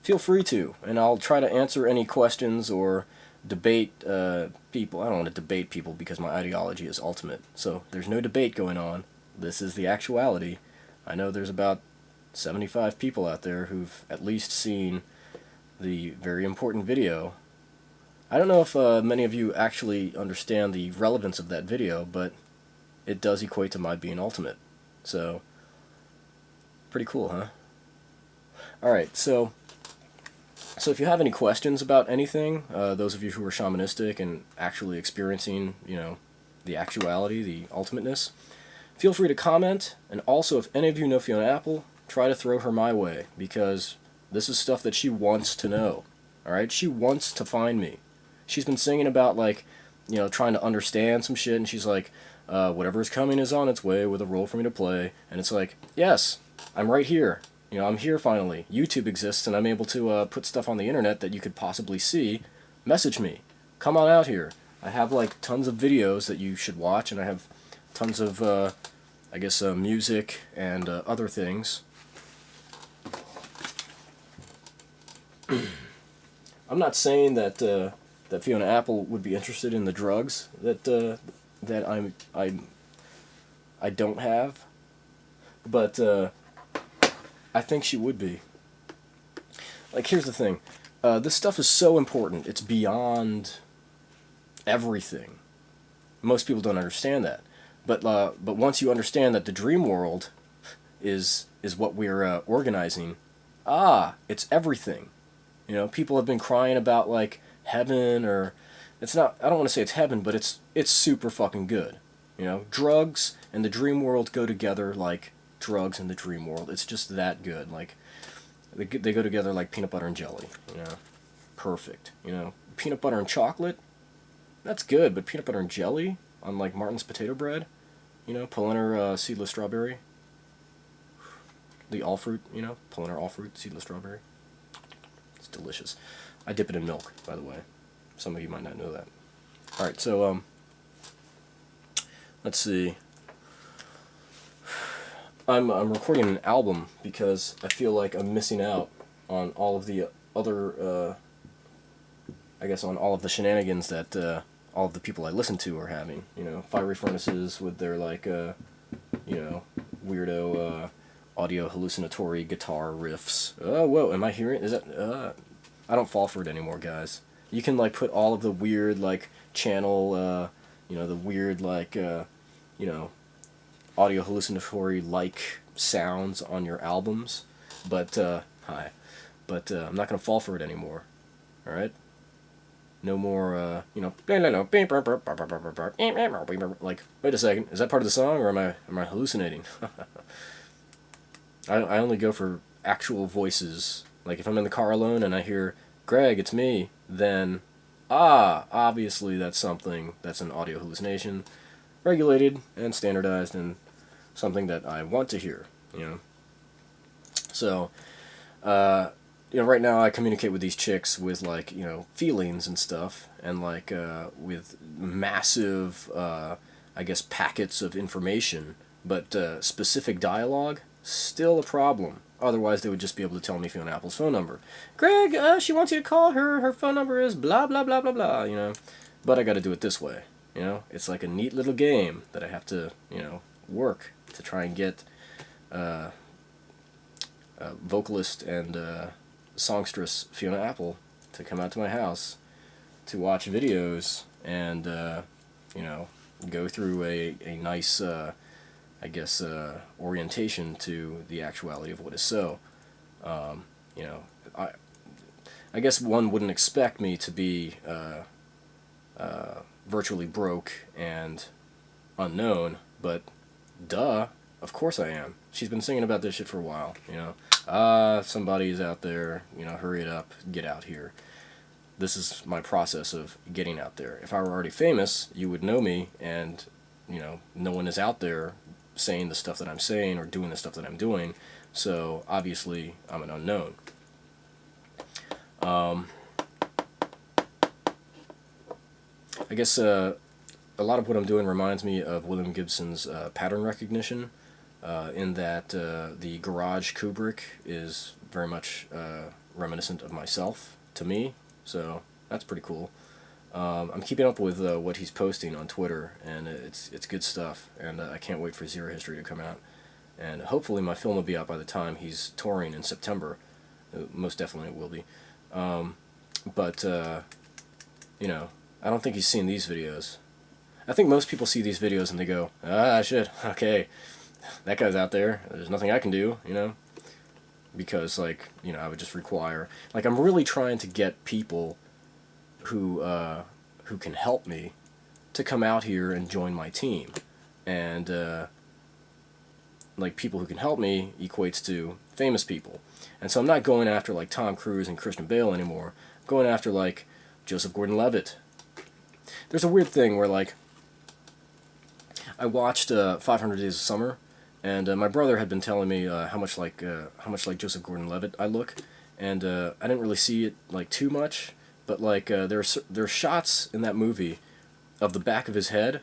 feel free to, and I'll try to answer any questions or debate people. I don't want to debate people because my ideology is ultimate, so there's no debate going on. This is the actuality. I know there's about 75 people out there who've at least seen the very important video. I don't know if many of you actually understand the relevance of that video, but it does equate to my being ultimate. So, pretty cool, huh? Alright, so if you have any questions about anything, those of you who are shamanistic and actually experiencing, the actuality, the ultimateness, feel free to comment. And also, if any of you know Fiona Apple, try to throw her my way, because this is stuff that she wants to know. Alright? She wants to find me. She's been singing about, like, trying to understand some shit, and she's like, whatever is coming is on its way with a role for me to play. And it's like, yes, I'm right here. I'm here finally. YouTube exists, and I'm able to put stuff on the internet that you could possibly see. Message me. Come on out here. I have, like, tons of videos that you should watch, and I have tons of, music and other things. I'm not saying that that Fiona Apple would be interested in the drugs that I don't have, but I think she would be. Like, here's the thing. This stuff is so important. It's beyond everything. Most people don't understand that. But once you understand that the dream world is what we're organizing, it's everything. People have been crying about, like, heaven, or it's not. I don't want to say it's heaven, but it's super fucking good. Drugs and the dream world go together like drugs and the dream world. It's just that good. Like, they go together like peanut butter and jelly. Perfect. Peanut butter and chocolate, that's good, but peanut butter and jelly on, like, Martin's potato bread, Polenta seedless strawberry, the all fruit, Polenta all fruit seedless strawberry. It's delicious. I dip it in milk, by the way. Some of you might not know that. Alright, so, let's see. I'm recording an album because I feel like I'm missing out on all of the other, on all of the shenanigans that all of the people I listen to are having. Fiery Furnaces with their, like, weirdo audio hallucinatory guitar riffs. Oh, whoa, am I hearing? Is that? I don't fall for it anymore, guys. You can, like, put all of the weird, like, channel, the weird, like, audio hallucinatory-like sounds on your albums, but, I'm not gonna fall for it anymore, alright? No more, like, wait a second, is that part of the song, or am I hallucinating? I only go for actual voices. Like, if I'm in the car alone and I hear, Greg, it's me, then, obviously that's an audio hallucination, regulated and standardized, and something that I want to hear, So, right now I communicate with these chicks with, like, feelings and stuff, and, like, with massive, packets of information, but specific dialogue, still a problem. Otherwise, they would just be able to tell me Fiona Apple's phone number. Greg, she wants you to call her. Her phone number is blah, blah, blah, blah, blah, But I gotta do it this way, It's like a neat little game that I have to, work to try and get vocalist and songstress Fiona Apple to come out to my house to watch videos and, go through a nice, orientation to the actuality of what is so. I guess one wouldn't expect me to be virtually broke and unknown, but duh, of course I am. She's been singing about this shit for a while, somebody's out there, hurry it up, get out here. This is my process of getting out there. If I were already famous, you would know me, and, no one is out there saying the stuff that I'm saying or doing the stuff that I'm doing, so obviously I'm an unknown. I guess a lot of what I'm doing reminds me of William Gibson's pattern recognition, in that the Garage Kubrick is very much reminiscent of myself to me, so that's pretty cool. I'm keeping up with what he's posting on Twitter, and it's good stuff, and I can't wait for Zero History to come out. And hopefully my film will be out by the time he's touring in September. Most definitely it will be. But you know, I don't think he's seen these videos. I think most people see these videos and they go, ah, shit, okay, that guy's out there, there's nothing I can do, you know? Because, like, you know, I would just require... Like, I'm really trying to get people who can help me to come out here and join my team. And, like, people who can help me equates to famous people. And so I'm not going after, like, Tom Cruise and Christian Bale anymore. I'm going after, like, Joseph Gordon-Levitt. There's a weird thing where, like, I watched 500 Days of Summer, and my brother had been telling me how much like Joseph Gordon-Levitt I look, and I didn't really see it like too much, but like there are shots in that movie of the back of his head,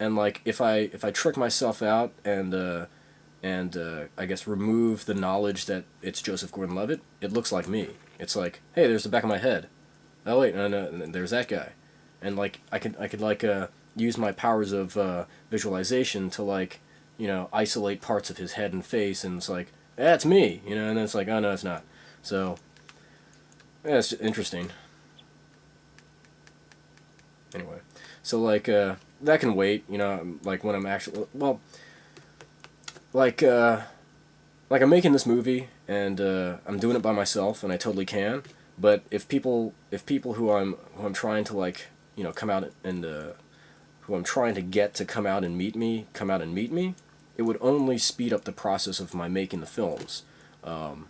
and like if I trick myself out and I guess remove the knowledge that it's Joseph Gordon-Levitt, it looks like me. It's like, hey, there's the back of my head. Oh wait, no, there's that guy, and like I could like use my powers of visualization to, like, you know, isolate parts of his head and face, and it's like, that's me, you know, and then it's like, oh no, it's not. So, yeah, it's interesting. Anyway, so like that can wait, you know, like when I'm actually, well, like I'm making this movie and I'm doing it by myself, and I totally can. But if people who I'm trying to, like, you know, come out and who I'm trying to get to come out and meet me, it would only speed up the process of my making the films. I'm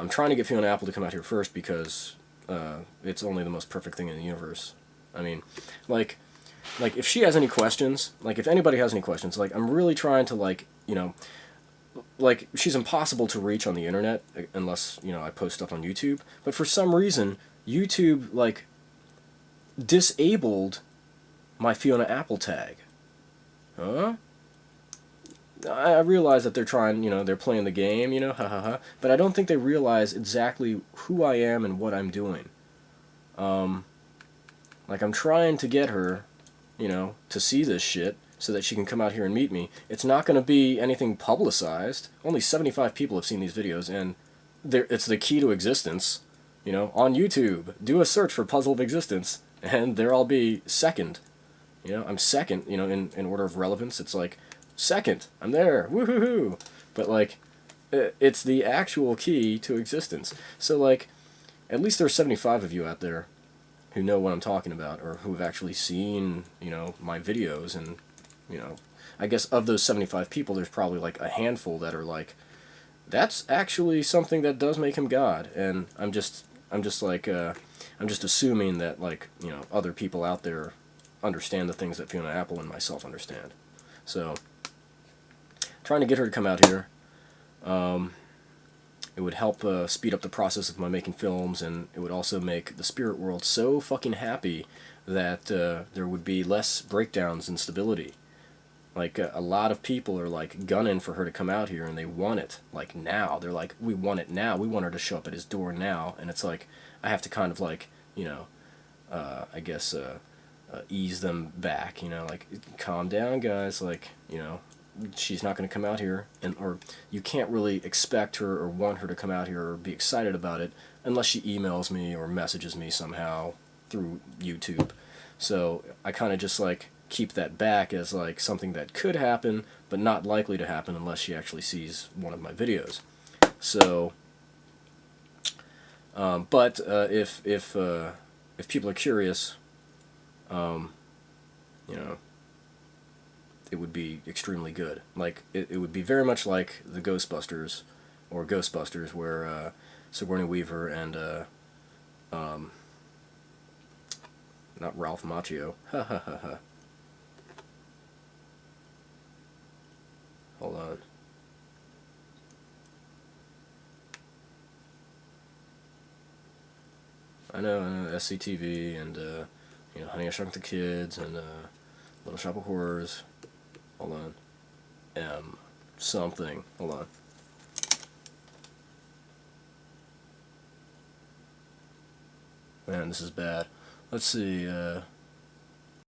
trying to get Fiona Apple to come out here first because it's only the most perfect thing in the universe. I mean, like if she has any questions, like if anybody has any questions, like I'm really trying to, like, you know, like she's impossible to reach on the internet unless, you know, I post stuff on YouTube. But for some reason, YouTube, like, disabled my Fiona Apple tag. Huh? I realize that they're trying, you know, they're playing the game, you know, ha ha ha. But I don't think they realize exactly who I am and what I'm doing. Like, I'm trying to get her, you know, to see this shit so that she can come out here and meet me. It's not going to be anything publicized. Only 75 people have seen these videos, and it's the key to existence. You know, on YouTube, do a search for Puzzle of Existence, and there I'll be second. You know, I'm second, you know, in order of relevance. It's like, second, I'm there, woohoo! But, like, it's the actual key to existence. So, like, at least there's 75 of you out there who know what I'm talking about, or who have actually seen, you know, my videos, and, you know, I guess of those 75 people, there's probably, like, a handful that are like, that's actually something that does make him God, and I'm just assuming that, like, you know, other people out there understand the things that Fiona Apple and myself understand. So, trying to get her to come out here. It would help speed up the process of my making films, and it would also make the spirit world so fucking happy that there would be less breakdowns in stability. Like, a lot of people are, like, gunning for her to come out here, and they want it, like, now. They're like, we want it now. We want her to show up at his door now. And it's like, I have to kind of, like, you know, I guess, ease them back, you know, like, calm down, guys, like, you know, she's not going to come out here, and or you can't really expect her or want her to come out here or be excited about it unless she emails me or messages me somehow through YouTube. So I kind of just, like, keep that back as, like, something that could happen but not likely to happen unless she actually sees one of my videos. So but if people are curious, you know, it would be extremely good. Like, it would be very much like the Ghostbusters, or Ghostbusters, where Sigourney Weaver and not Ralph Macchio. Ha ha ha ha. Hold on. I know, SCTV, and you know, Honey, I Shrunk the Kids, and Little Shop of Horrors. Hold on. Something. Hold on. Man, this is bad. Let's see.